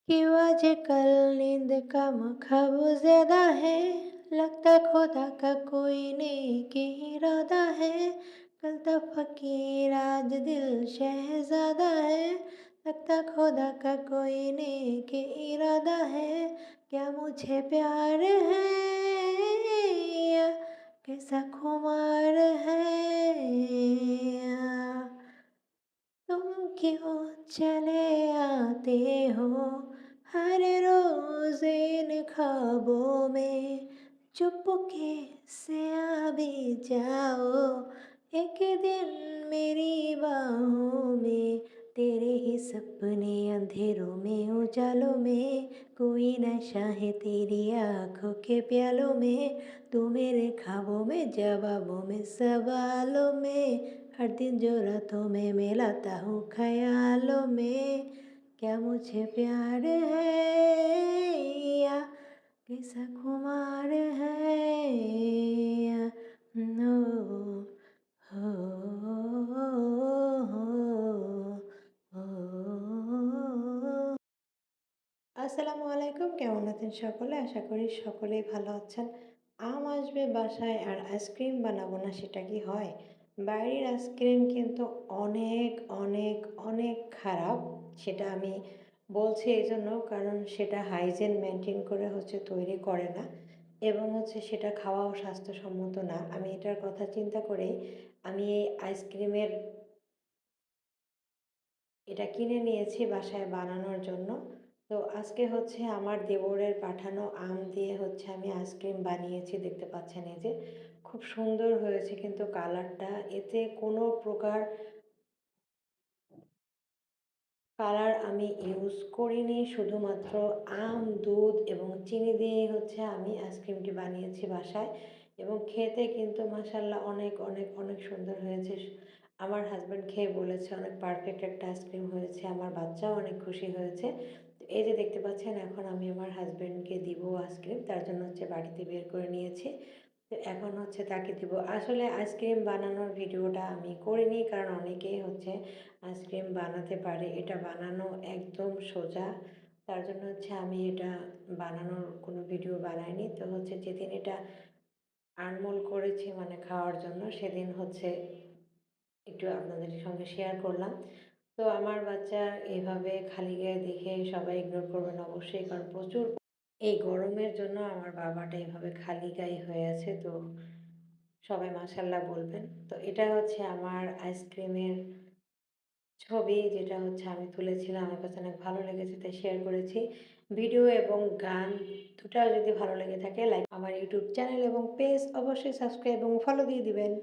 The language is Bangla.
क्यों आजकल नींद कम ख्वाब ज्यादा है। लगता खुदा का कोई नेक इरादा है। कल तो फकीर आज दिल शहजादा है। लगता खुदा का कोई नेक इरादा है। क्या मुझे प्यार है या कैसा खुमार है। तुम क्यों चले आते हो हर रोज इन ख्वाबों में। चुपके से आ भी जाओ एक दिन मेरी बाहों में। तेरे ही सपने अंधेरों में उजालों में। कोई नशा है तेरी आंखों के प्यालों में। तू मेरे ख्वाबों में जवाबों में सवालों में। हर दिन जो रातों में मिलाता हूँ ख्यालों में। क्या मुझे प्यार है या कैसा खुमार है। या नो हो আসসালামু আলাইকুম, কেমন আছেন সকলে? আশা করি সকলেই ভালো আছেন। আম আসবে বাসায় আর আইসক্রিম বানাবো না, সেটা কি হয়? বাইরের আইসক্রিম কিন্তু অনেক অনেক অনেক খারাপ। সেটা আমি বলছি এই জন্য, কারণ সেটা হাইজিন মেনটেন করে তৈরি করে না, এবং সেটা খাওয়াও স্বাস্থ্যসম্মত না। আমি এটার কথা চিন্তা করেই আমি এই আইসক্রিমের এটা কিনে নিয়েছি বাসায় বানানোর জন্য। তো আজকে আমার দেবরের পাঠানো আম দিয়ে আমি আইসক্রিম বানিয়েছি, দেখতে পাচ্ছেন এই যে খুব সুন্দর হয়েছে কিন্তু কালারটা। এতে কোনো প্রকার কালার আমি ইউজ করিনি, শুধুমাত্র আম, দুধ এবং চিনি দিয়েই আমি আইসক্রিমটি বানিয়েছি বাসায়। এবং খেতে কিন্তু মাশাআল্লাহ অনেক অনেক অনেক সুন্দর হয়েছে। আমার হাজব্যান্ড খেয়ে বলেছে অনেক পারফেক্ট একটা আইসক্রিম হয়েছে, আমার বাচ্চাও অনেক খুশি হয়েছে। তো এই যে দেখতে পাচ্ছেন, এখন আমি আমার হাজব্যান্ডকে দিব আইসক্রিম, তার জন্য বাড়িতে বের করে নিয়েছি। তো এখন তাকে দিব। আসলে আইসক্রিম বানানোর ভিডিওটা আমি করিনি, কারণ অনেকেই আইসক্রিম বানাতে পারে, এটা বানানো একদম সোজা। তার জন্য আমি এটা বানানোর কোনো ভিডিও বানাইনি। তো যেদিন এটা আনমোল করেছি মানে খাওয়ার জন্য, সেদিন একটু আপনাদের সঙ্গে শেয়ার করলাম। তো আমার বাচ্চা এইভাবে খালি গায়ে দেখে সবাই ইগনোর করবেন অবশ্যই, কারণ প্রচুর এই গরমের জন্য আমার বাবাটা এভাবে খালি গায়ে হয়ে আছে। তো সবাই মাশাআল্লাহ বলবেন। তো এটা আমার আইসক্রিমের ছবি, যেটা আমি তুলেছিলাম। আমার কাছে অনেক ভালো লেগেছে তাই শেয়ার করেছি। ভিডিও এবং গান দুটাও যদি ভালো লেগে থাকে, লাইক আমার ইউটিউব চ্যানেল এবং পেজ অবশ্যই সাবস্ক্রাইব এবং ফলো দিয়ে দিবেন।